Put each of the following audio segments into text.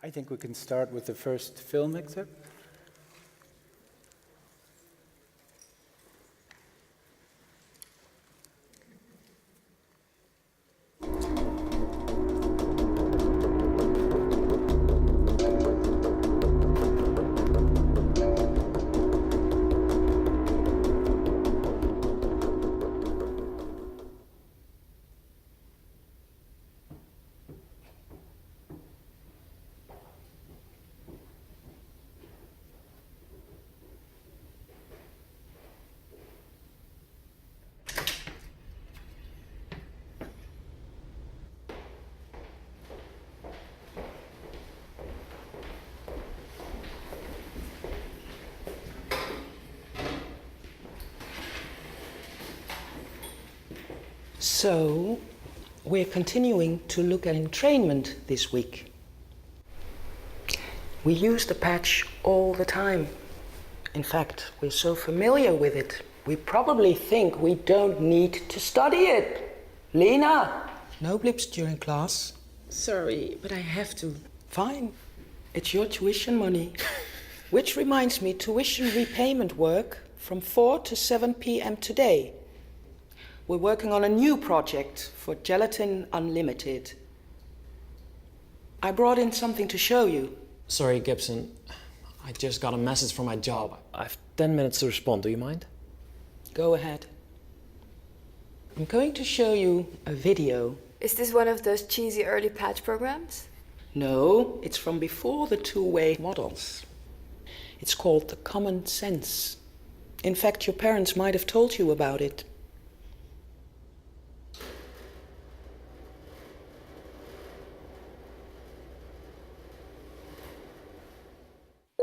I think we can start with the first film excerpt. So, we're continuing to look at entrainment this week. We use the patch all the time. In fact, we're so familiar with it, we probably think we don't need to study it. Lena! No blips during class. Sorry, but I have to. Fine. It's your tuition money. Which reminds me, tuition repayment work from 4 to 7 p.m. today. We're working on a new project for Gelatin Unlimited. I brought in something to show you. Sorry, Gibson. I just got a message from my job. I have 10 minutes to respond. Do you mind? Go ahead. I'm going to show you a video. Is this one of those cheesy early patch programs? No, it's from before the two-way models. It's called the Common Sense. In fact, your parents might have told you about it.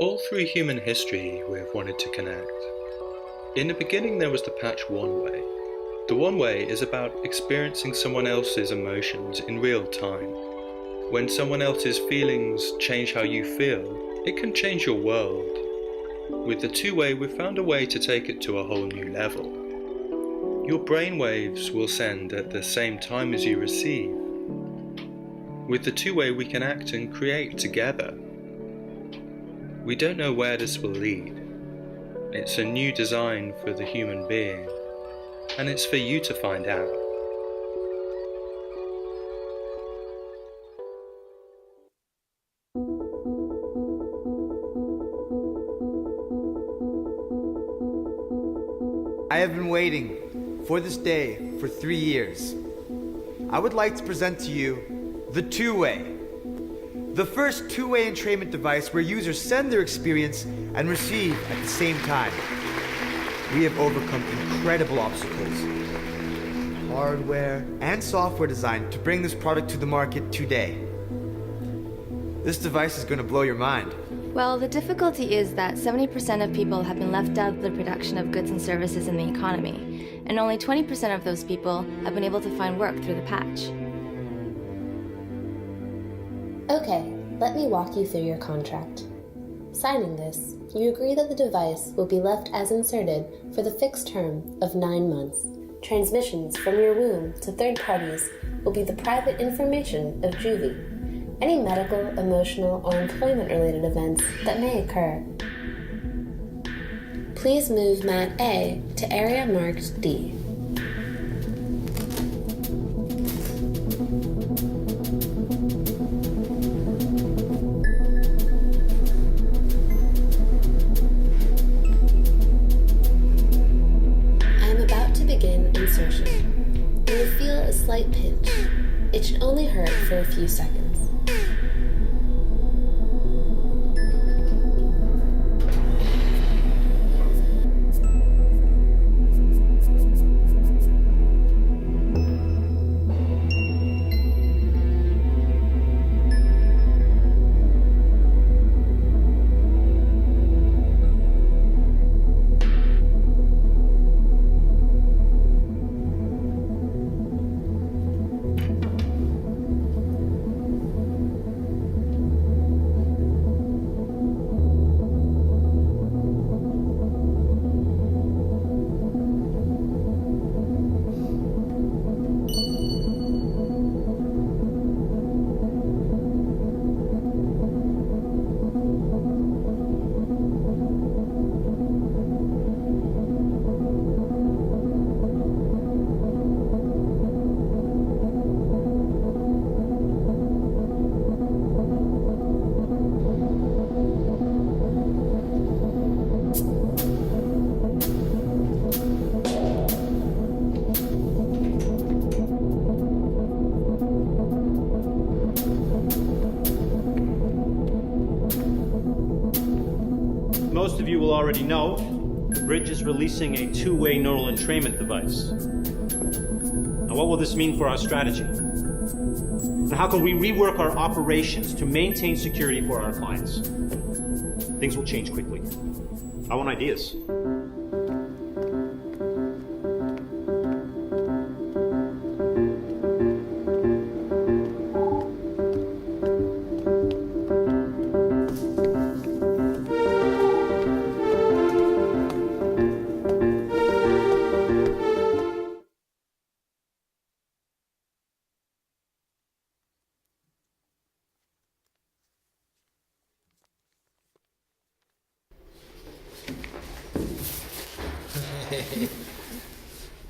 All through human history, we have wanted to connect. In the beginning, there was the patch one way. The one way is about experiencing someone else's emotions in real time. When someone else's feelings change how you feel, it can change your world. With the two-way, we've found a way to take it to a whole new level. Your brainwaves will send at the same time as you receive. With the two-way, we can act and create together. We don't know where this will lead. It's a new design for the human being, and it's for you to find out. I have been waiting for this day for 3 years. I would like to present to you the two-way. The first two-way entrainment device where users send their experience and receive at the same time. We have overcome incredible obstacles, hardware and software design to bring this product to the market today. This device is going to blow your mind. Well, the difficulty is that 70% of people have been left out of the production of goods and services in the economy, and only 20% of those people have been able to find work through the patch. Okay, let me walk you through your contract. Signing this, you agree that the device will be left as inserted for the fixed term of 9 months. Transmissions from your womb to third parties will be the private information of Juvie. Any medical, emotional, or employment-related events that may occur. Please move Mat A to area marked D. Insertion. You will feel a slight pinch. It should only hurt for a few seconds. most of you will already know, the bridge is releasing a two-way neural entrainment device. Now, what will this mean for our strategy? And how can we rework our operations to maintain security for our clients? Things will change quickly. I want ideas.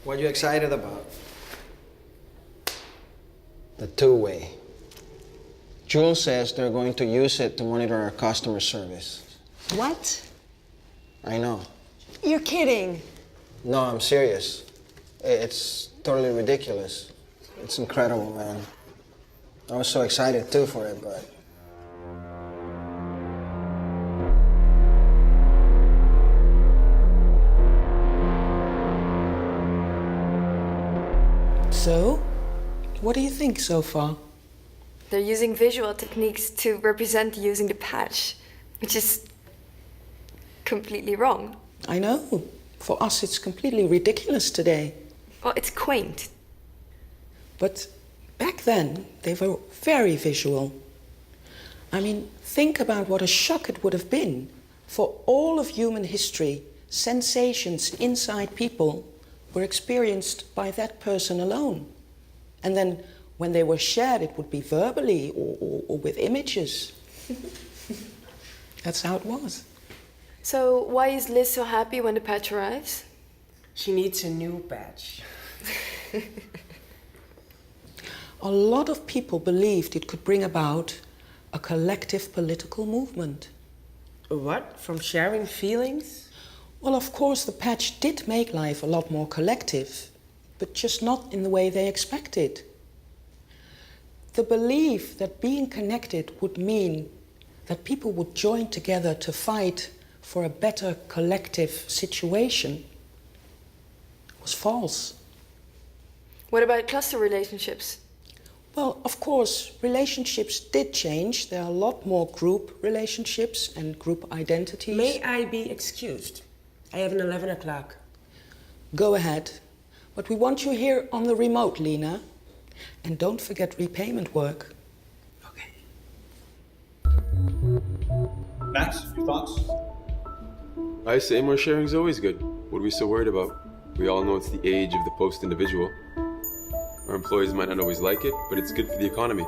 What are you excited about? The two-way. Jules says they're going to use it to monitor our customer service. What? I know. You're kidding. No, I'm serious. It's totally ridiculous. It's incredible, man. I was so excited too for it, but... So, what do you think so far? They're using visual techniques to represent using the patch, which is completely wrong. I know. For us, it's completely ridiculous today. Well, it's quaint. But back then, they were very visual. I mean, think about what a shock it would have been for all of human history. Sensations inside people were experienced by that person alone. And then when they were shared, it would be verbally or with images. That's how it was. So why is Liz so happy when the patch arrives? She needs a new patch. A lot of people believed it could bring about a collective political movement. What? From sharing feelings? Well, of course, the patch did make life a lot more collective, but just not in the way they expected. The belief that being connected would mean that people would join together to fight for a better collective situation was false. What about cluster relationships? Well, of course, relationships did change. There are a lot more group relationships and group identities. May I be excused? I have an 11 o'clock. Go ahead. But we want you here on the remote, Lena. And don't forget repayment work. Okay. Max, your thoughts? I say more sharing is always good. What are we so worried about? We all know it's the age of the post-individual. Our employees might not always like it, but it's good for the economy.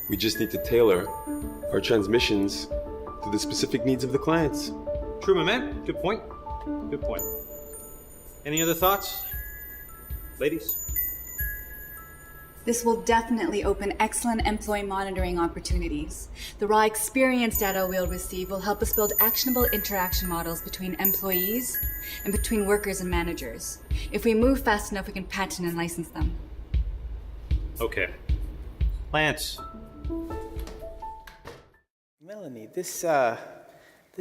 We just need to tailor our transmissions to the specific needs of the clients. True, my man. Good point. Good point. Any other thoughts? Ladies? This will definitely open excellent employee monitoring opportunities. The raw experience data we'll receive will help us build actionable interaction models between employees and between workers and managers. If we move fast enough, we can patent and license them. Okay. Lance. Melanie, this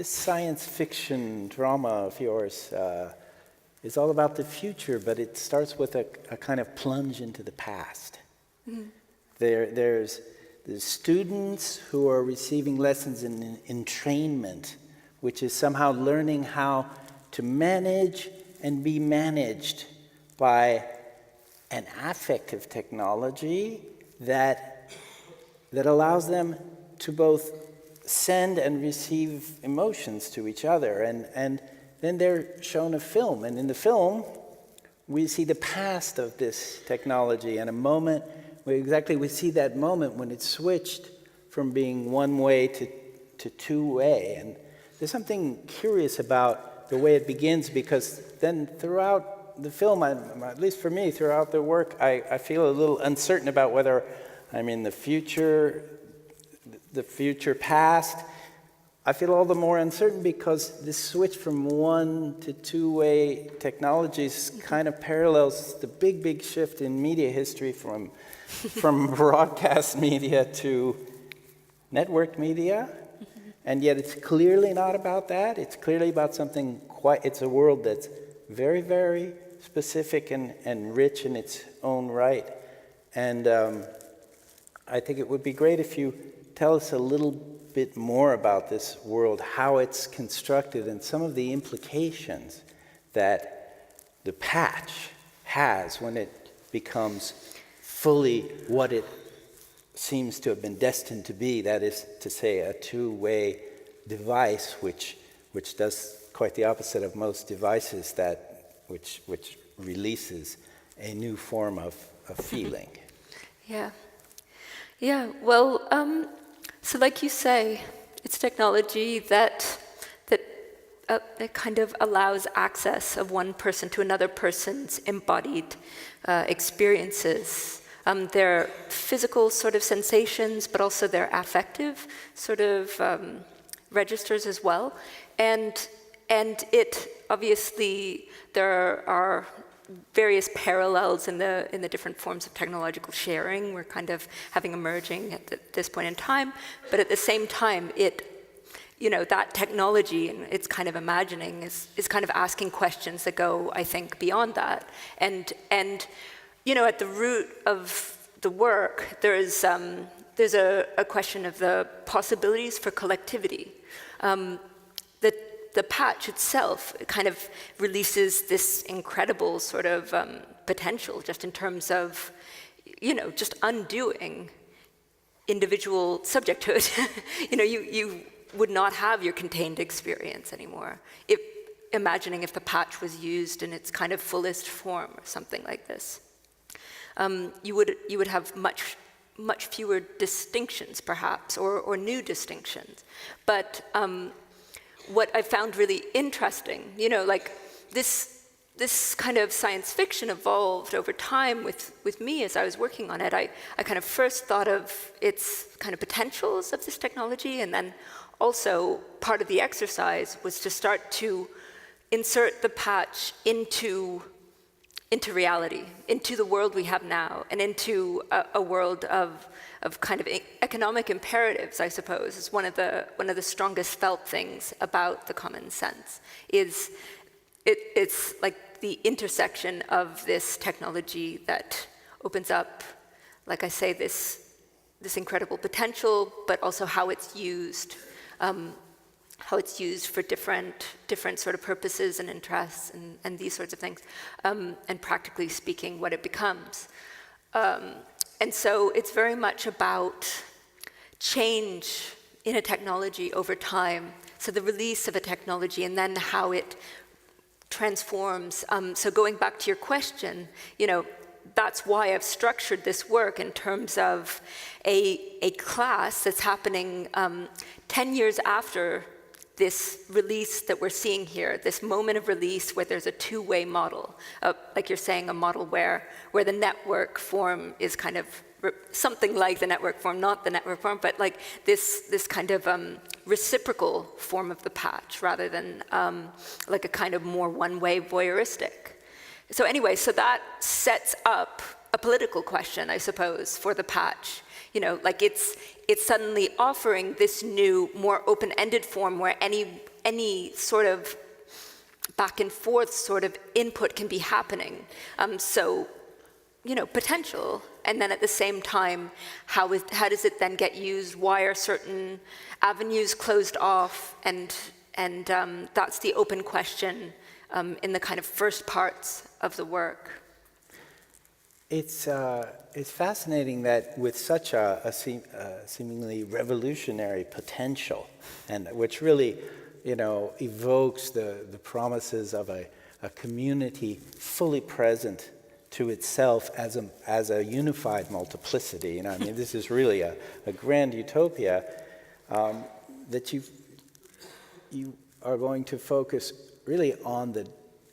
science fiction drama of yours is all about the future, but it starts with a kind of plunge into the past. Mm-hmm. There's students who are receiving lessons in entrainment, which is somehow learning how to manage and be managed by an affective technology that allows them to both send and receive emotions to each other. And then they're shown a film. And in the film, we see the past of this technology and a moment where we see that moment when it switched from being one-way to two-way. And there's something curious about the way it begins, because then throughout the film, at least for me, throughout the work, I feel a little uncertain about whether I'm in the future past. I feel all the more uncertain because this switch from one to two-way technologies kind of parallels the big shift in media history from broadcast media to network media. And yet it's clearly not about that. It's clearly about something it's a world that's very, very specific and rich in its own right. And I think it would be great if you tell us a little bit more about this world, how it's constructed, and some of the implications that the patch has when it becomes fully what it seems to have been destined to be, that is to say, a two-way device, which does quite the opposite of most devices which releases a new form of feeling. Yeah, well, so like you say, it's technology that it kind of allows access of one person to another person's embodied experiences. Their physical sort of sensations, but also their affective sort of registers as well. And it, obviously, there are various parallels in the different forms of technological sharing we're kind of having emerging at this point in time. But at the same time, that technology and its kind of imagining is kind of asking questions that go, I think, beyond that. And at the root of the work, there's a question of the possibilities for collectivity. The patch itself kind of releases this incredible sort of potential just in terms of, just undoing individual subjecthood. You would not have your contained experience anymore. Imagining if the patch was used in its kind of fullest form or something like this. You would have much fewer distinctions, perhaps, or new distinctions. But what I found really interesting, like this kind of science fiction evolved over time with me as I was working on it. I kind of first thought of its kind of potentials of this technology, and then also part of the exercise was to start to insert the patch into reality, into the world we have now, and into a world of kind of economic imperatives, I suppose, is one of the strongest felt things about the common sense. It's like the intersection of this technology that opens up, like I say, this incredible potential, but also how it's used. How it's used for different sort of purposes and interests and these sorts of things, and practically speaking, what it becomes. And so it's very much about change in a technology over time. So the release of a technology and then how it transforms. So going back to your question, that's why I've structured this work in terms of a class that's happening 10 years after this release that we're seeing here, this moment of release where there's a two-way model, like you're saying, a model where the network form is kind of something like the network form, not the network form, but like this kind of reciprocal form of the patch rather than like a kind of more one-way voyeuristic. So anyway, so that sets up a political question, I suppose, for the patch. Like it's suddenly offering this new, more open-ended form where any sort of back and forth sort of input can be happening. So, potential, and then at the same time, how does it then get used? Why are certain avenues closed off? And that's the open question in the kind of first parts of the work. It's fascinating that with such a seemingly revolutionary potential, and which really, evokes the promises of a community fully present to itself as a unified multiplicity. This is really a grand utopia that you are going to focus really on the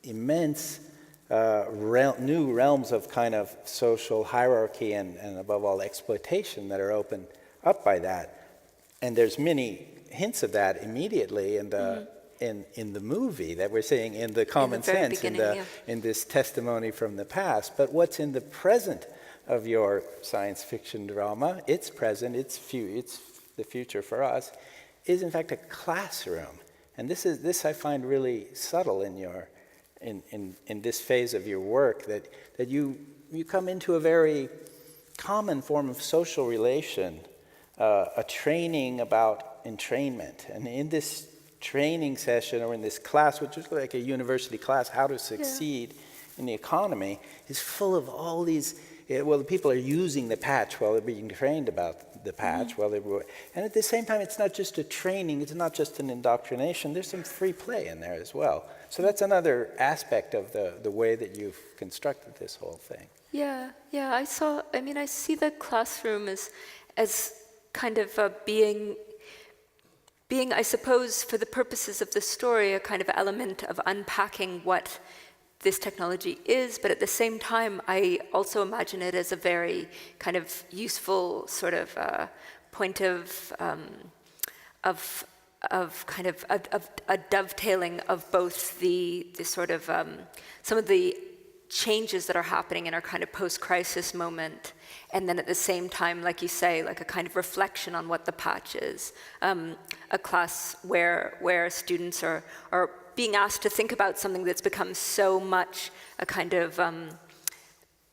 immense new realms of kind of social hierarchy and above all exploitation that are opened up by that. And there's many hints of that immediately in the movie that we're seeing, in the common sense, in this testimony from the past. But what's in the present of your science fiction drama, it's present, it's the future for us, is in fact a classroom. And this I find really subtle in your in this phase of your work, that you come into a very common form of social relation, a training about entrainment. And in this training session, or in this class, which is like a university class, how to succeed in the economy, is full of all these, well, the people are using the patch while they're being trained about the patch, and at the same time, it's not just a training, it's not just an indoctrination, there's some free play in there as well. So that's another aspect of the way that you've constructed this whole thing. Yeah, I see the classroom as kind of being, I suppose, for the purposes of the story, a kind of element of unpacking what this technology is, but at the same time, I also imagine it as a very kind of useful sort of point of kind of a dovetailing of both the sort of some of the changes that are happening in our kind of post-crisis moment, and then at the same time, like you say, like a kind of reflection on what the patch is. A class where students are being asked to think about something that's become so much a kind of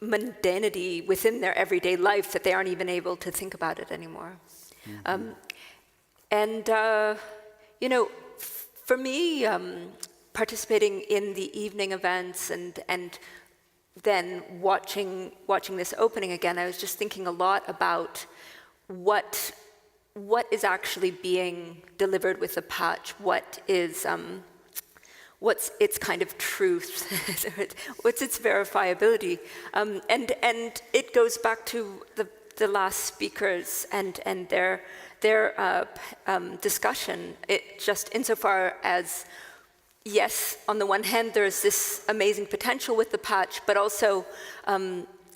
mundanity within their everyday life that they aren't even able to think about it anymore. For me, participating in the evening events and then watching this opening again, I was just thinking a lot about what is actually being delivered with the patch, what's its kind of truth, what's its verifiability, and it goes back to the last speakers and their discussion. It just insofar as, yes, on the one hand, there's this amazing potential with the patch, but also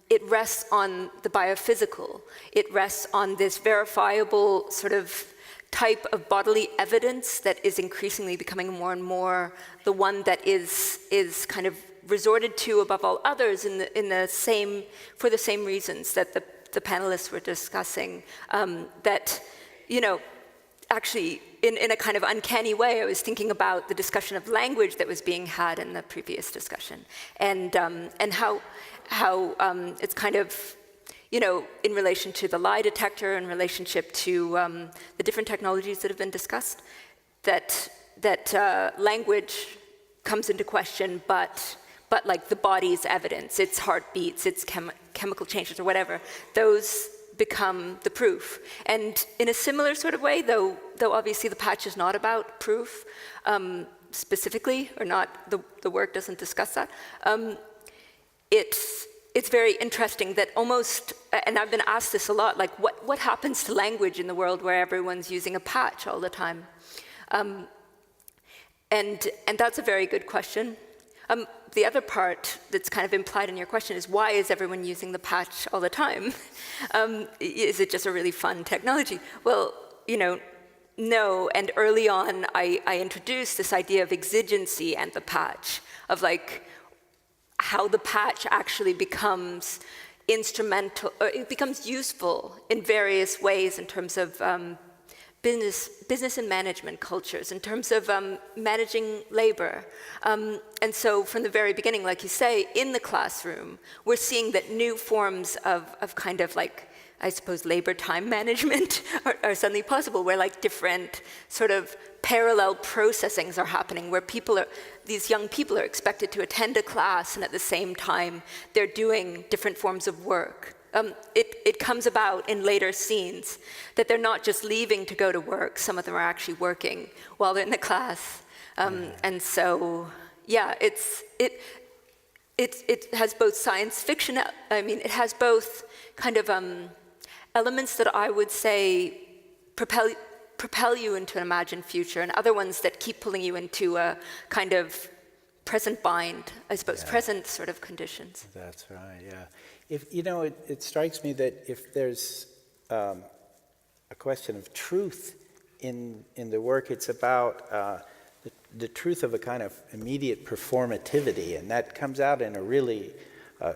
it rests on the biophysical. It rests on this verifiable sort of type of bodily evidence that is increasingly becoming more and more the one that is kind of resorted to above all others for the same reasons that the panelists were discussing. That, actually, in a kind of uncanny way, I was thinking about the discussion of language that was being had in the previous discussion, and how it's kind of, in relation to the lie detector, in relationship to the different technologies that have been discussed, that language comes into question, but like the body's evidence, its heartbeats, its chemical changes or whatever, those become the proof. And in a similar sort of way, though obviously the patch is not about proof specifically, or not, the work doesn't discuss that, it's very interesting that almost, and I've been asked this a lot, like what happens to language in the world where everyone's using a patch all the time? And that's a very good question. The other part that's kind of implied in your question is, why is everyone using the patch all the time? Is it just a really fun technology? Well, no, and early on I introduced this idea of exigency and the patch, of like, how the patch actually becomes instrumental, or it becomes useful in various ways in terms of business and management cultures, in terms of managing labor. And so from the very beginning, like you say, in the classroom, we're seeing that new forms of kind of like, I suppose, labor time management are suddenly possible, where like different sort of parallel processings are happening, where these young people are expected to attend a class, and at the same time, they're doing different forms of work. It comes about in later scenes that they're not just leaving to go to work, some of them are actually working while they're in the class. And so, yeah, it has both science fiction, it has both kind of elements that I would say propel you into an imagined future, and other ones that keep pulling you into a kind of present bind, I suppose, present sort of conditions. That's right, yeah. It strikes me that if there's a question of truth in the work, it's about the truth of a kind of immediate performativity, and that comes out in a really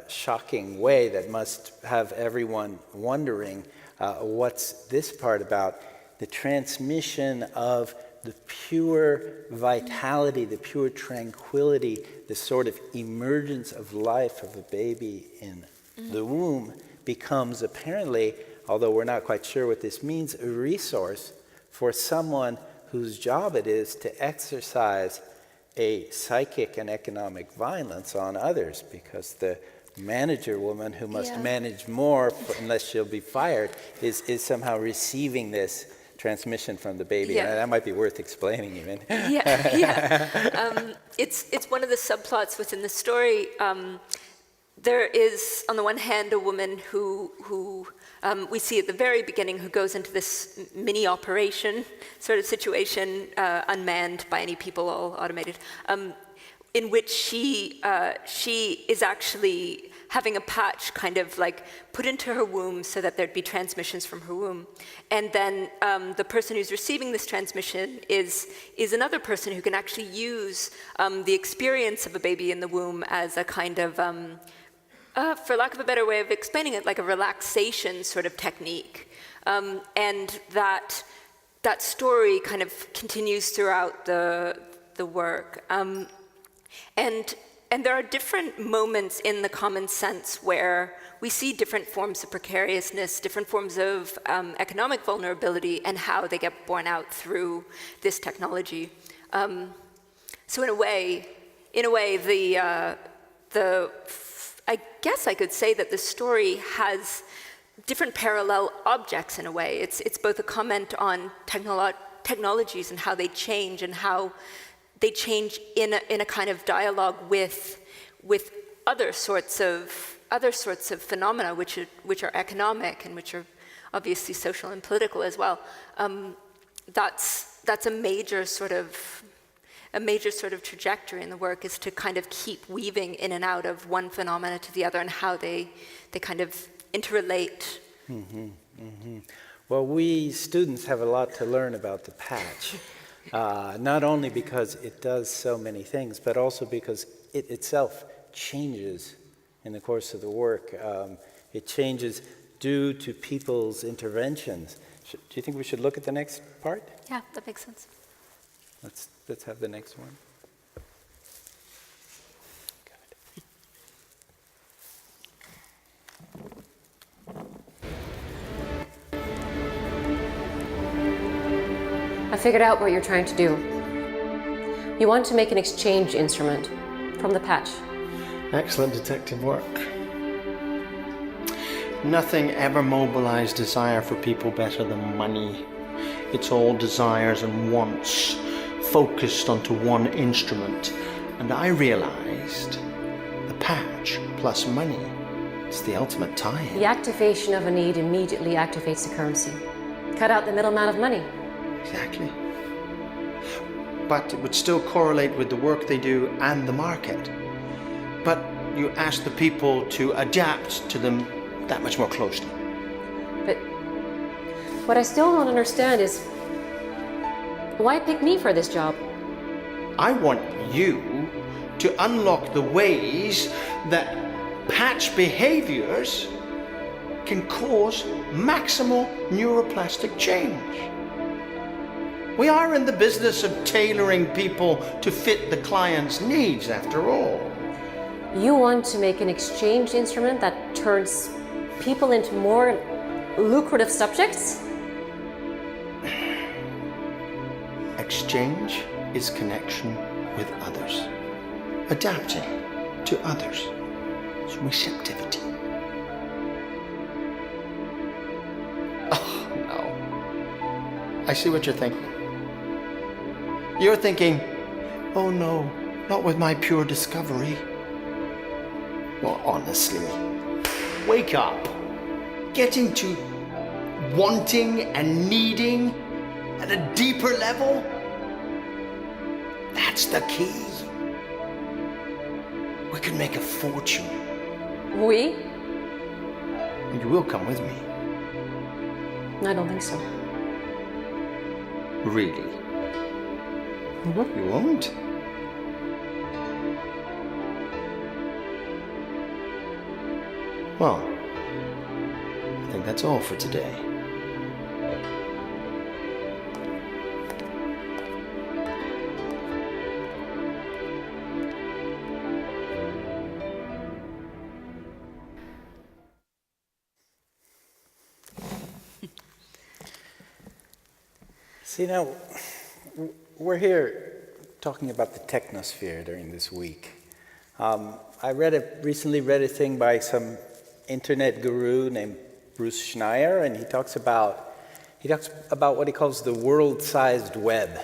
shocking way that must have everyone wondering what's this part about. the transmission of the pure vitality, the pure tranquility, the sort of emergence of life of a baby in the womb becomes apparently, although we're not quite sure what this means, a resource for someone whose job it is to exercise a psychic and economic violence on others, because the manager woman who must manage more unless she'll be fired is somehow receiving this transmission from the baby. Yeah. And that might be worth explaining even. It's one of the subplots within the story. There is, on the one hand, a woman who we see at the very beginning who goes into this mini operation sort of situation, unmanned by any people, all automated, in which she is actually having a patch kind of like put into her womb so that there'd be transmissions from her womb. And then the person who's receiving this transmission is another person who can actually use the experience of a baby in the womb as a kind of, for lack of a better way of explaining it, like a relaxation sort of technique. And that story kind of continues throughout the work. And there are different moments in the common sense where we see different forms of precariousness, different forms of economic vulnerability, and how they get borne out through this technology. So in a way, I guess I could say that the story has different parallel objects in a way. It's both a comment on technologies and how they change, and how they change in a kind of dialogue with other sorts of phenomena which are economic and which are obviously social and political as well. That's a major sort of trajectory in the work, is to kind of keep weaving in and out of one phenomena to the other, and how they kind of interrelate. Well, we students have a lot to learn about the patch. Not only because it does so many things, but also because it itself changes in the course of the work. It changes due to people's interventions. Do you think we should look at the next part? Yeah, that makes sense. Let's have the next one. I figured out what you're trying to do. You want to make an exchange instrument from the patch. Excellent detective work. Nothing ever mobilized desire for people better than money. It's all desires and wants focused onto one instrument. And I realized the patch plus money is the ultimate tie-in. The activation of a need immediately activates the currency. Cut out the middleman of money. Exactly. But it would still correlate with the work they do and the market. But you ask the people to adapt to them that much more closely. But what I still don't understand is, why pick me for this job? I want you to unlock the ways that patch behaviors can cause maximal neuroplastic change. We are in the business of tailoring people to fit the client's needs, after all. You want to make an exchange instrument that turns people into more lucrative subjects? Exchange is connection with others. Adapting to others is receptivity. Oh, no. I see what you're thinking. You're thinking, oh no, not with my pure discovery. Well, honestly, wake up. Getting to wanting and needing at a deeper level, that's the key. We could make a fortune. We? And you will come with me. I don't think so. Really? You won't? Well, I think that's all for today. So, we're here talking about the technosphere during this week. I recently read a thing by some internet guru named Bruce Schneier, and he talks about what he calls the world-sized web.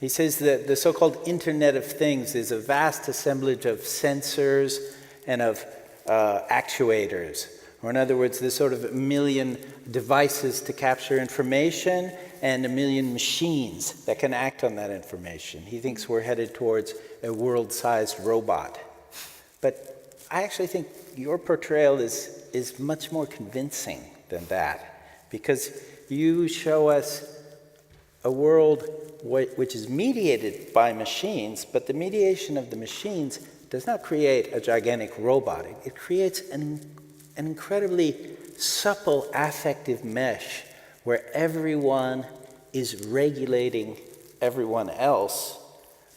He says that the so-called Internet of Things is a vast assemblage of sensors and of actuators, or in other words, there's sort of a million devices to capture information and a million machines that can act on that information. He thinks we're headed towards a world-sized robot. But I actually think your portrayal is much more convincing than that, because you show us a world which is mediated by machines, but the mediation of the machines does not create a gigantic robot. It creates an incredibly supple affective mesh where everyone is regulating everyone else,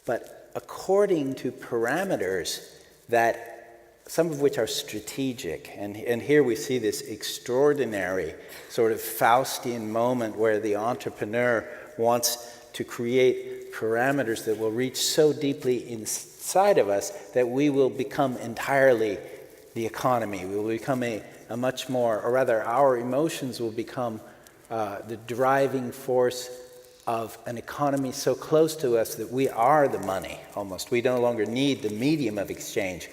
but according to parameters that some of which are strategic. And here we see this extraordinary sort of Faustian moment where the entrepreneur wants to create parameters that will reach so deeply inside of us that we will become entirely the economy. We will become a much more, or rather our emotions will become the driving force of an economy so close to us that we are the money, almost. We no longer need the medium of exchange.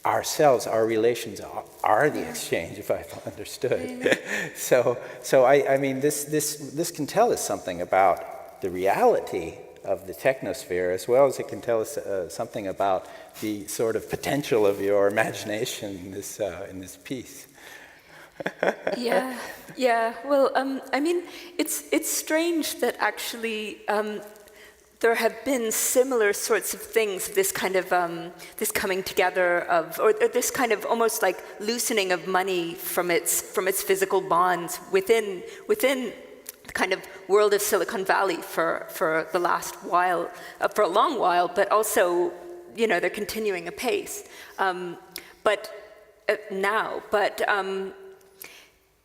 Ourselves, our relations are the exchange, if I've understood. So I mean, this can tell us something about the reality of the technosphere, as well as it can tell us something about the sort of potential of your imagination in this piece. Yeah. Well, I mean, it's strange that actually there have been similar sorts of things. This kind of this coming together of, or this kind of almost like loosening of money from its physical bonds within the kind of world of Silicon Valley for the last while, for a long while, but also they're continuing apace.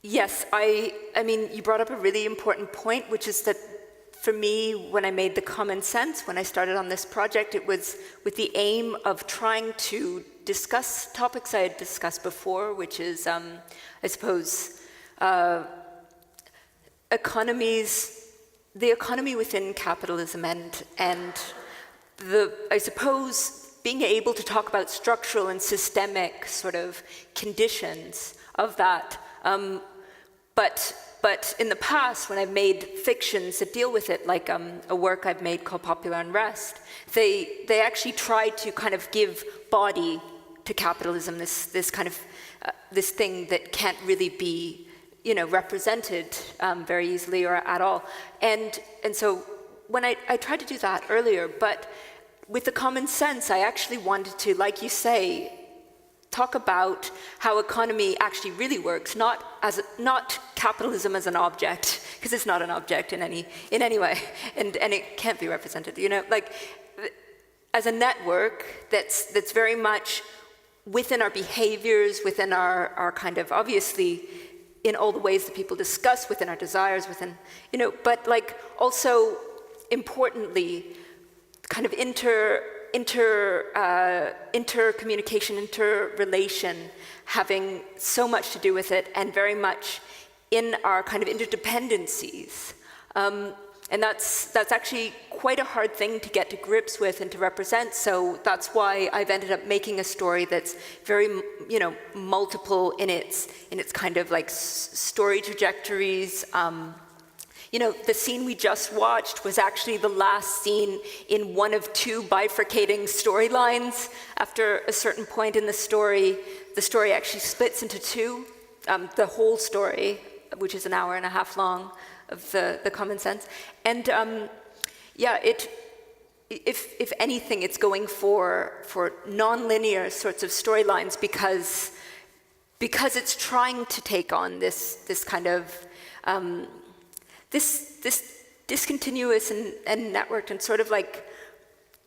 Yes, I mean, you brought up a really important point, which is that for me, when I made the common sense, when I started on this project, it was with the aim of trying to discuss topics I had discussed before, which is, I suppose, the economy within capitalism and I suppose, being able to talk about structural and systemic sort of conditions of that. But in the past, when I've made fictions that deal with it, like a work I've made called Popular Unrest, they actually try to kind of give body to capitalism, this kind of this thing that can't really be represented very easily or at all. And so when I tried to do that earlier, but with the common sense, I actually wanted to, like you say, talk about how economy actually really works, not capitalism as an object, because it's not an object in any way, and it can't be represented. Like as a network that's very much within our behaviors, within our kind of, obviously in all the ways that people discuss, within our desires, within but like also importantly, kind of intercommunication, interrelation, having so much to do with it, and very much in our kind of interdependencies. And that's actually quite a hard thing to get to grips with and to represent. So that's why I've ended up making a story that's very, multiple in its kind of like story trajectories. The scene we just watched was actually the last scene in one of two bifurcating storylines. After a certain point in the story actually splits into two. The whole story, which is an hour and a half long, of the common sense. And if anything, it's going for non-linear sorts of storylines because it's trying to take on this kind of this discontinuous and networked and sort of like,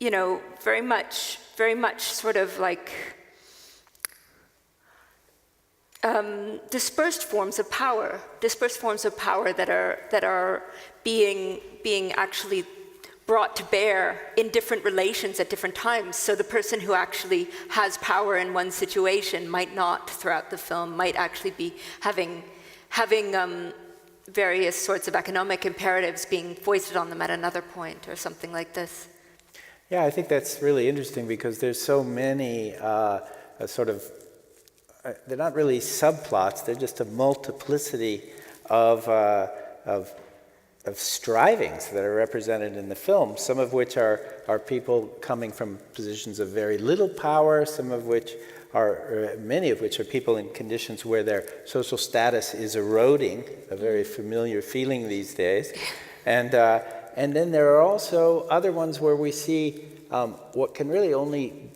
very much sort of like dispersed forms of power that are being actually brought to bear in different relations at different times. So the person who actually has power in one situation might not throughout the film, might actually be having various sorts of economic imperatives being foisted on them at another point or something like this. Yeah, I think that's really interesting because there's so many they're not really subplots, they're just a multiplicity of strivings that are represented in the film, some of which are people coming from positions of very little power, many of which are people in conditions where their social status is eroding, a very familiar feeling these days. And then there are also other ones where we see what can really only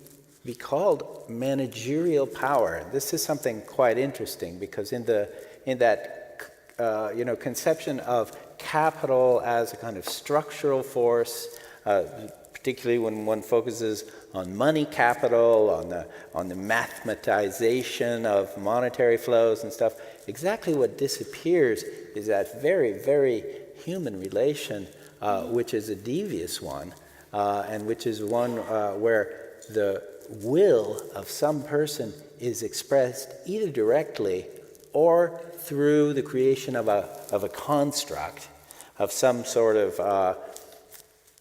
be called managerial power. This is something quite interesting because in that conception of capital as a kind of structural force, particularly when one focuses on money capital, on the mathematization of monetary flows and stuff, exactly what disappears is that very, very human relation, which is a devious one, and which is one where the will of some person is expressed either directly or through the creation of a construct, of some sort of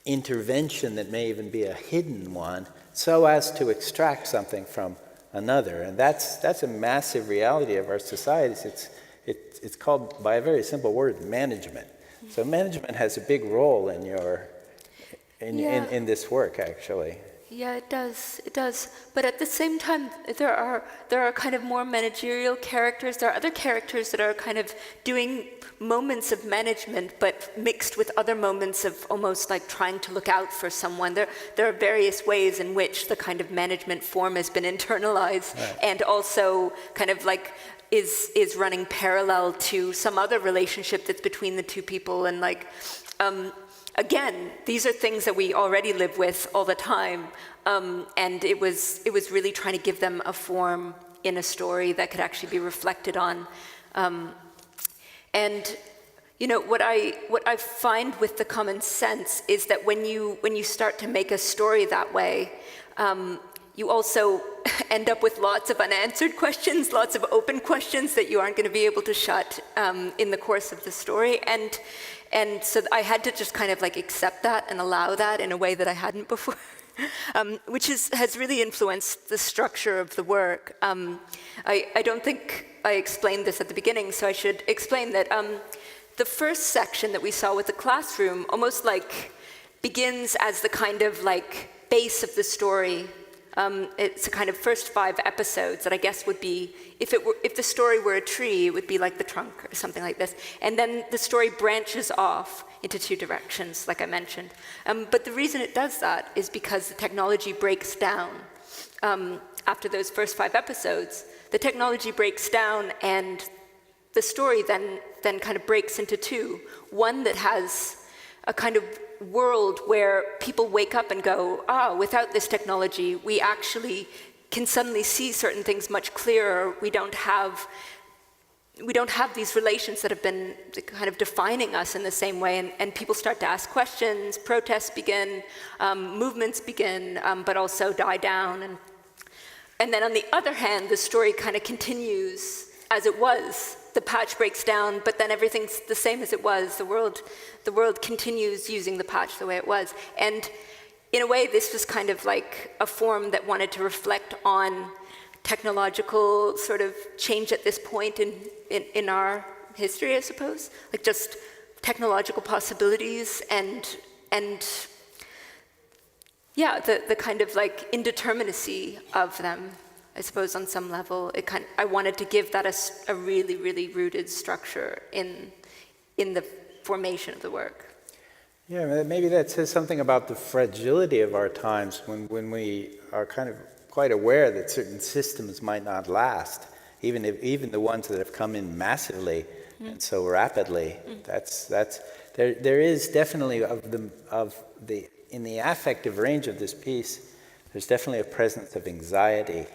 intervention that may even be a hidden one, so as to extract something from another. And that's a massive reality of our societies. It's called, by a very simple word, management. So management has a big role in this work, actually. Yeah, it does. It does. But at the same time, there are kind of more managerial characters. There are other characters that are kind of doing moments of management, but mixed with other moments of almost like trying to look out for someone. There are various ways in which the kind of management form has been internalized, right, and also kind of like is running parallel to some other relationship that's between the two people, and like. Again, these are things that we already live with all the time, and it was really trying to give them a form in a story that could actually be reflected on. And you know what I find with the common sense is that when you start to make a story that way, you also end up with lots of unanswered questions, lots of open questions that you aren't going to be able to shut in the course of the story. And so I had to just kind of like accept that and allow that in a way that I hadn't before, which has really influenced the structure of the work. I don't think I explained this at the beginning, so I should explain that the first section that we saw with the classroom almost like begins as the kind of like base of the story. It's a kind of first 5 episodes that I guess would be, if the story were a tree, it would be like the trunk or something like this. And then the story branches off into 2 directions, like I mentioned. But the reason it does that is because the technology breaks down. After those first 5 episodes, the technology breaks down and the story then kind of breaks into 2. One that has a kind of world where people wake up and go, without this technology, we actually can suddenly see certain things much clearer. We don't have these relations that have been kind of defining us in the same way, and people start to ask questions, protests begin, movements begin, but also die down. And then on the other hand, the story kind of continues as it was. The patch breaks down, but then everything's the same as it was. The world continues using the patch the way it was. And in a way, this was kind of like a form that wanted to reflect on technological sort of change at this point in our history, I suppose. Like just technological possibilities and yeah, the kind of like indeterminacy of them. I suppose on some level, I wanted to give that a really, really rooted structure in the formation of the work. Yeah, maybe that says something about the fragility of our times when we are kind of quite aware that certain systems might not last, even the ones that have come in massively and so rapidly. There is definitely in the affective range of this piece, there's definitely a presence of anxiety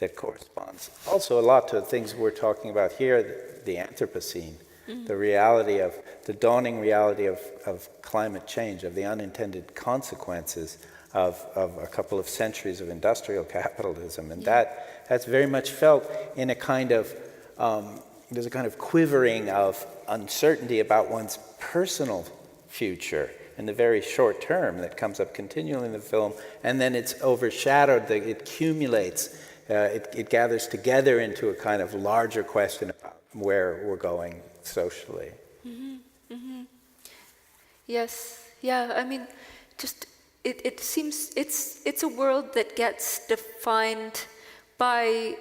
that corresponds also a lot to the things we're talking about here, the Anthropocene, the reality of, the dawning reality of climate change, of the unintended consequences of a couple of centuries of industrial capitalism. And that's very much felt in a kind of, there's a kind of quivering of uncertainty about one's personal future in the very short term that comes up continually in the film, and then it's overshadowed, it accumulates, it gathers together into a kind of larger question about where we're going socially. Yes, yeah, I mean, just, it seems, it's a world that gets defined by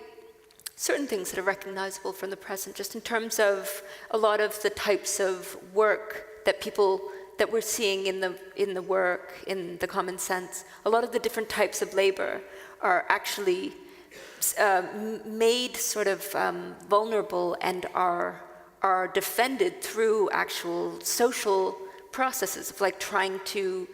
certain things that are recognizable from the present, just in terms of a lot of the types of work that we're seeing in the work, in the common sense. A lot of the different types of labor are actually made sort of vulnerable and are defended through actual social processes of like trying to,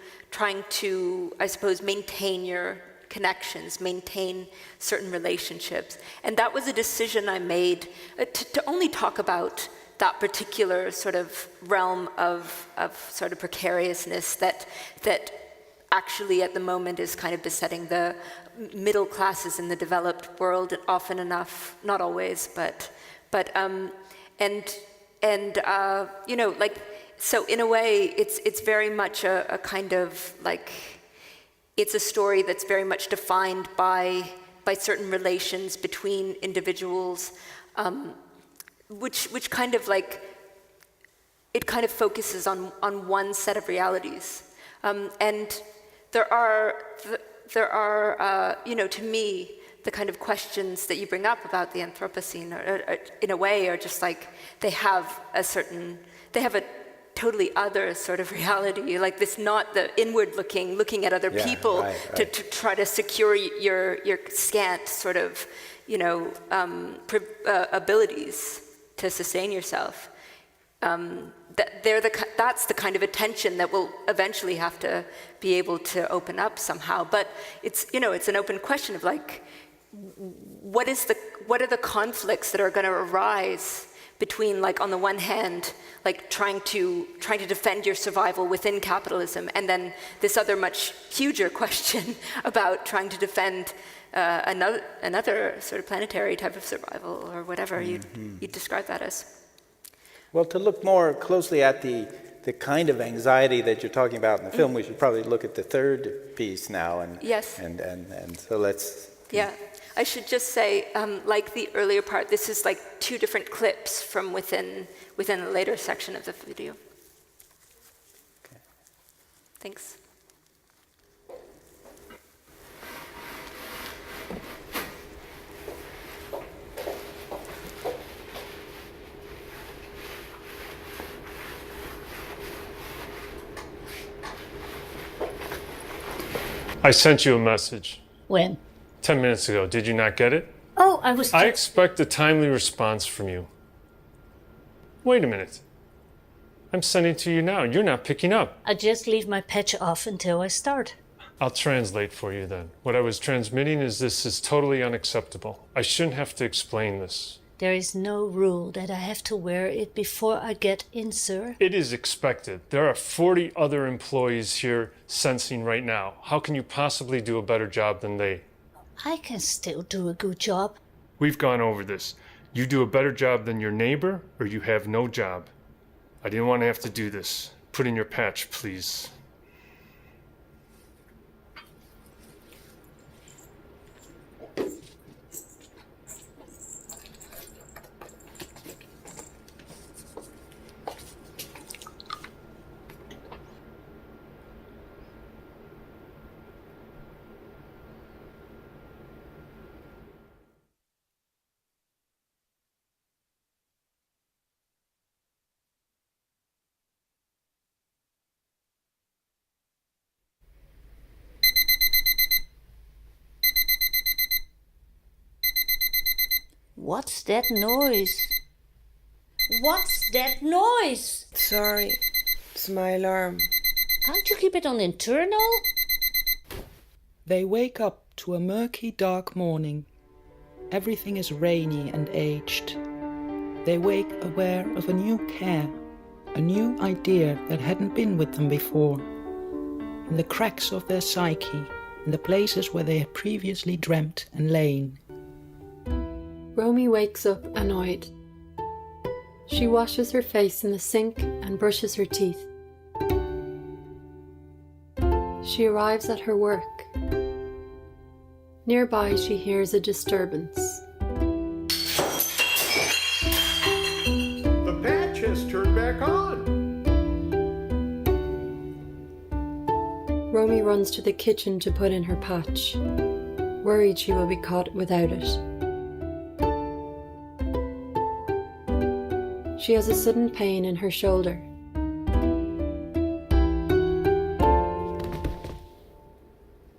I suppose, maintain your connections, maintain certain relationships. And that was a decision I made to only talk about that particular sort of realm of sort of precariousness that actually at the moment is kind of besetting the middle classes in the developed world often enough, not always, but you know, like, so in a way it's very much a kind of like, it's a story that's very much defined by certain relations between individuals, which kind of like, it kind of focuses on one set of realities. And there are, you know, to me, the kind of questions that you bring up about the Anthropocene are, in a way, are just like, they have a totally other sort of reality, like this, not the inward looking at other people to try to secure your scant sort of, you know, abilities to sustain yourself. That's the kind of attention that will eventually have to be able to open up somehow. But it's, you know, it's an open question of like, what are the conflicts that are going to arise between, like, on the one hand, like trying to defend your survival within capitalism, and then this other much huger question about trying to defend another sort of planetary type of survival, or whatever you'd describe that as. Well, to look more closely at the kind of anxiety that you're talking about in the film, we should probably look at the third piece now. And yes. And so let's. Yeah. I should just say, like the earlier part, this is like two different clips from within the later section of the video. Okay. Thanks. I sent you a message. When? 10 minutes ago. Did you not get it? Oh, I was... I expect a timely response from you. Wait a minute. I'm sending to you now. You're not picking up. I just leave my patch off until I start. I'll translate for you then. What I was transmitting is this is totally unacceptable. I shouldn't have to explain this. There is no rule that I have to wear it before I get in, sir. It is expected. There are 40 other employees here sensing right now. How can you possibly do a better job than they? I can still do a good job. We've gone over this. You do a better job than your neighbor, or you have no job. I didn't want to have to do this. Put in your patch, please. What's that noise? What's that noise? Sorry, it's my alarm. Can't you keep it on internal? They wake up to a murky, dark morning. everything is rainy and aged. They wake aware of a new care, a new idea that hadn't been with them before. In the cracks of their psyche, in the places where they had previously dreamt and lain. Romy wakes up annoyed. She washes her face in the sink and brushes her teeth. She arrives at her work. Nearby, she hears a disturbance. The patch has turned back on. Romy runs to the kitchen to put in her patch, worried she will be caught without it. She has a sudden pain in her shoulder.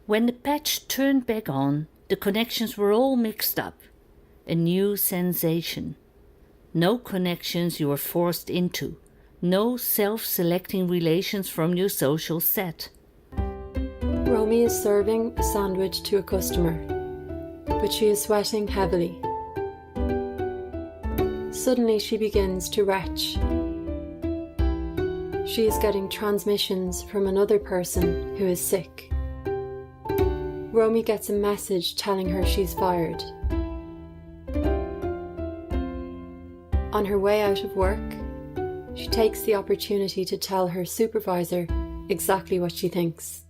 When the patch turned back on, the connections were all mixed up. A new sensation. No connections you were forced into. No self-selecting relations from your social set. Romy is serving a sandwich to a customer, but she is sweating heavily. Suddenly she begins to retch. She is getting transmissions from another person who is sick. Romy gets a message telling her she's fired. On her way out of work, she takes the opportunity to tell her supervisor exactly what she thinks.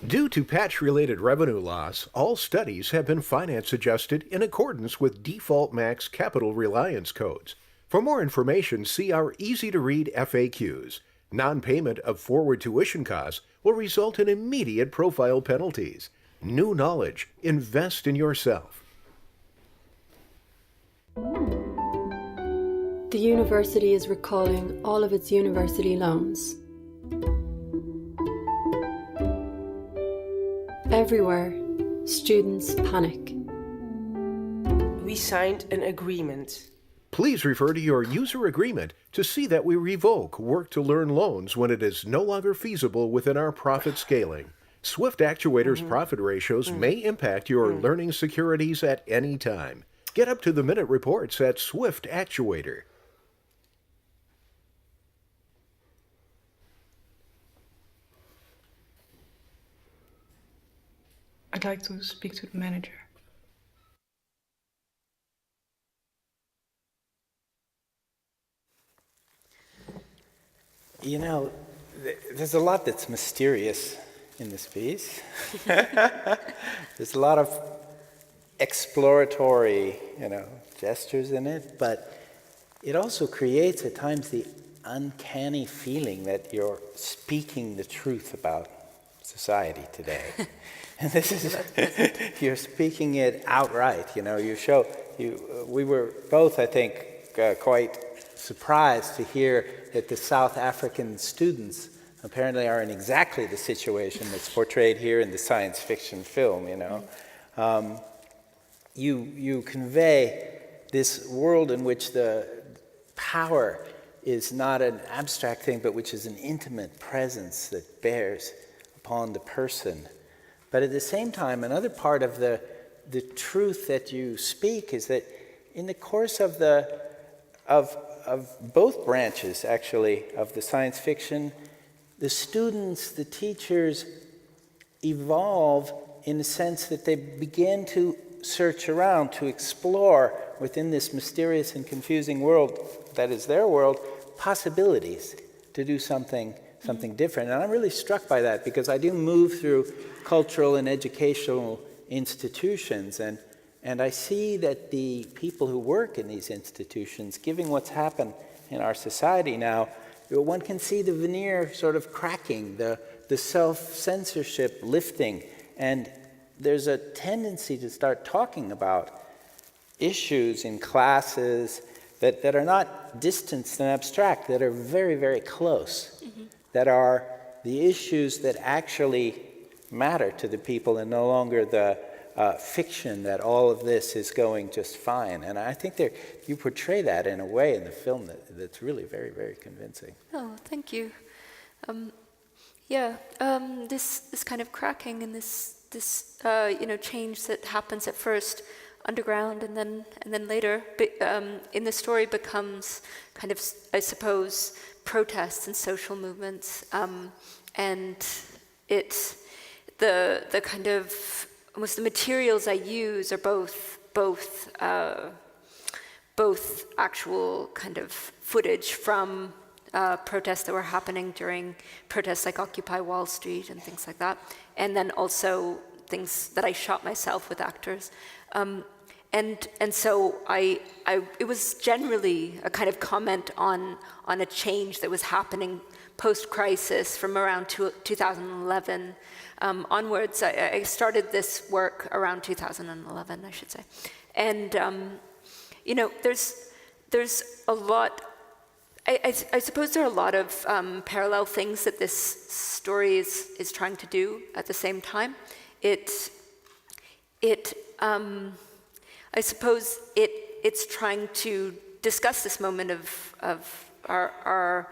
Due to patch-related revenue loss, all studies have been finance adjusted in accordance with default max capital reliance codes. For more information, see our easy-to-read FAQs. Non-payment of forward tuition costs will result in immediate profile penalties. New knowledge. Invest in yourself. The university is recalling all of its university loans. Everywhere, students panic. We signed an agreement. Please refer to your user agreement to see that we revoke work-to-learn loans when it is no longer feasible within our profit scaling. Swift Actuators' profit ratios may impact your learning securities at any time. Get up-to-the-minute reports at Swift Actuator. I'd like to speak to the manager. You know, there's a lot that's mysterious in this piece. There's a lot of exploratory, gestures in it, but it also creates at times the uncanny feeling that you're speaking the truth about society today. And this is, you're speaking it outright, we were both, I think, quite surprised to hear that the South African students apparently are in exactly the situation that's portrayed here in the science fiction film, You convey this world in which the power is not an abstract thing, but which is an intimate presence that bears upon the person. But at the same time, another part of the truth that you speak is that in the course of both branches, actually, of the science fiction, the students, the teachers evolve in the sense that they begin to search around, to explore within this mysterious and confusing world that is their world, possibilities to do something different. And I'm really struck by that because I do move through cultural and educational institutions, and I see that the people who work in these institutions, given what's happened in our society now, one can see the veneer sort of cracking, the self-censorship lifting, and there's a tendency to start talking about issues in classes that are not distanced and abstract, that are very, very close, that are the issues that actually matter to the people and no longer the fiction that all of this is going just fine. And I think you portray that in a way in the film that's really very, very convincing. Oh, thank you. Yeah, this kind of cracking and this change that happens at first underground and then later in the story becomes kind of, I suppose, protests and social movements, and it's the kind of almost the materials I use are both actual kind of footage from protests that were happening during protests like Occupy Wall Street and things like that, and then also things that I shot myself with actors. And so it was generally a kind of comment on a change that was happening post-crisis from around 2011 onwards. I started this work around 2011, I should say. And, there's a lot, I suppose there are a lot of parallel things that this story is trying to do at the same time. I suppose it's trying to discuss this moment of our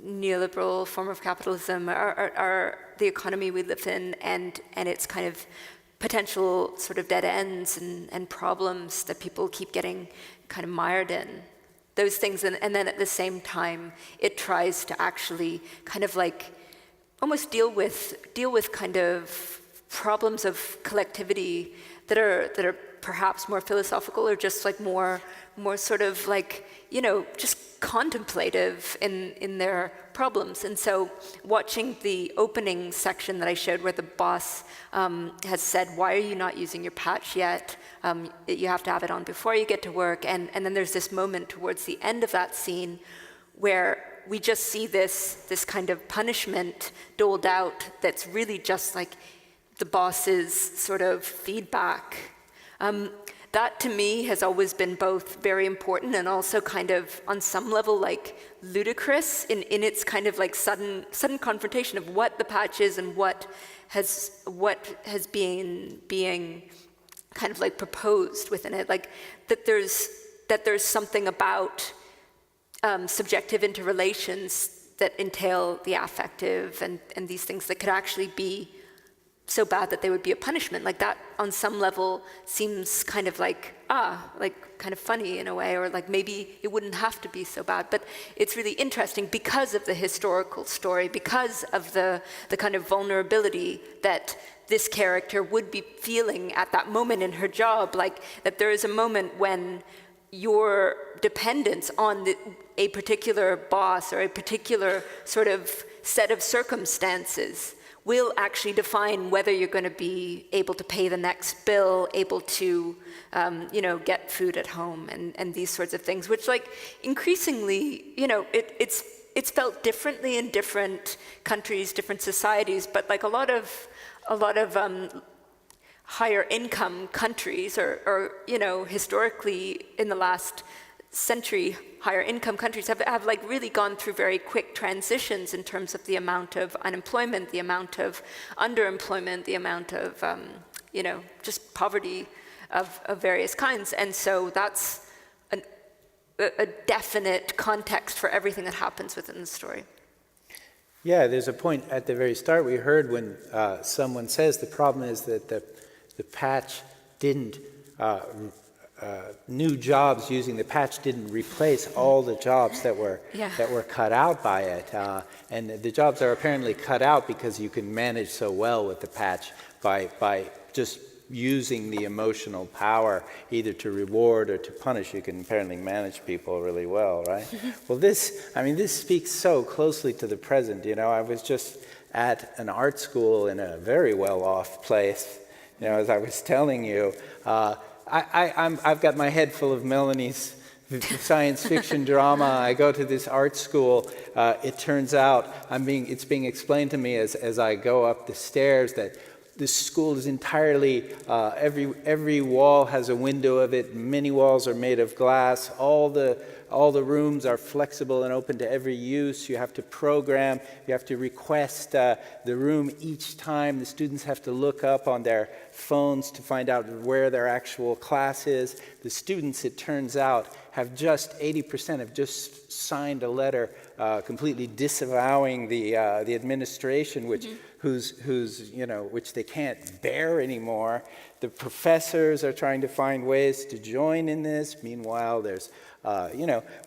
neoliberal form of capitalism, the economy we live in, and its kind of potential sort of dead ends and problems that people keep getting kind of mired in. Those things, and then at the same time, it tries to actually kind of like almost deal with kind of problems of collectivity that are perhaps more philosophical or just like more sort of like, just contemplative in their problems. And so watching the opening section that I showed where the boss has said, why are you not using your patch yet? You have to have it on before you get to work. And then there's this moment towards the end of that scene where we just see this kind of punishment doled out that's really just like the boss's sort of feedback. That to me has always been both very important and also kind of on some level like ludicrous in its kind of like sudden confrontation of what the patch is and what has been being kind of like proposed within it, like that there's something about subjective interrelations that entail the affective and these things that could actually be so bad that they would be a punishment. Like that on some level seems kind of like kind of funny in a way, or like maybe it wouldn't have to be so bad. But it's really interesting because of the historical story, because of the kind of vulnerability that this character would be feeling at that moment in her job, like that there is a moment when your dependence on a particular boss or a particular sort of set of circumstances will actually define whether you're going to be able to pay the next bill, able to, get food at home, and these sorts of things. Which, like, increasingly, it's felt differently in different countries, different societies. But like a lot of higher income countries, or historically in the last century, higher income countries have like really gone through very quick transitions in terms of the amount of unemployment, the amount of underemployment, the amount of just poverty of various kinds. And so that's a definite context for everything that happens within the story. Yeah, there's a point at the very start we heard when someone says the problem is that the patch didn't new jobs using the patch didn't replace all the jobs that were cut out by it, and the jobs are apparently cut out because you can manage so well with the patch by just using the emotional power either to reward or to punish. You can apparently manage people really well, right? Well, this speaks so closely to the present. I was just at an art school in a very well-off place. As I was telling you. I've got my head full of Melanie's science fiction drama. I go to this art school. It turns out it's being explained to me as I go up the stairs that this school is entirely, every wall has a window of it. Many walls are made of glass. All the rooms are flexible and open to every use. You have to program. You have to request the room each time. The students have to look up on their phones to find out where their actual class is. The students, it turns out, have just 80% have just signed a letter completely disavowing the administration, which which they can't bear anymore. The professors are trying to find ways to join in this. Meanwhile, there's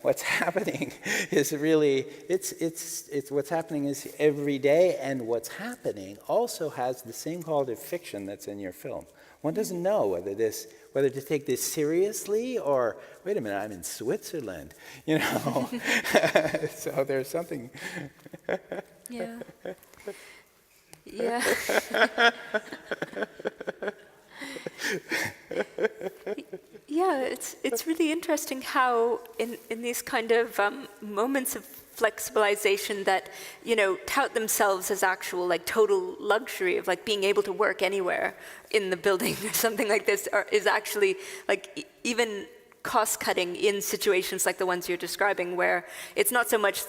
what's happening is really, it's what's happening is every day, and what's happening also has the same quality of fiction that's in your film. One doesn't know whether to take this seriously or, wait a minute, I'm in Switzerland, So there's something. Yeah. Yeah. Yeah, it's really interesting how in these kind of moments of flexibilization that tout themselves as actual like total luxury of like being able to work anywhere in the building or something like this is actually like even cost cutting in situations like the ones you're describing, where it's not so much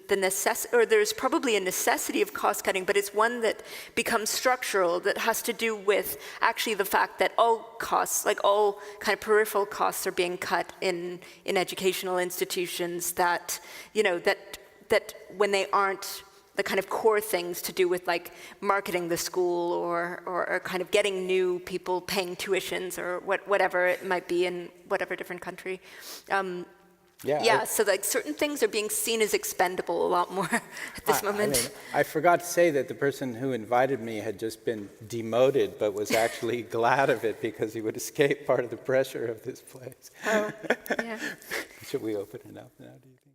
there's probably a necessity of cost cutting, but it's one that becomes structural, that has to do with actually the fact that all costs, like all kind of peripheral costs, are being cut in educational institutions, that that when they aren't the kind of core things to do with like marketing the school or kind of getting new people paying tuitions or whatever it might be in whatever different country. So like certain things are being seen as expendable a lot more at this moment. I forgot to say that the person who invited me had just been demoted, but was actually glad of it because he would escape part of the pressure of this place. Oh, yeah. Should we open it up now, do you think?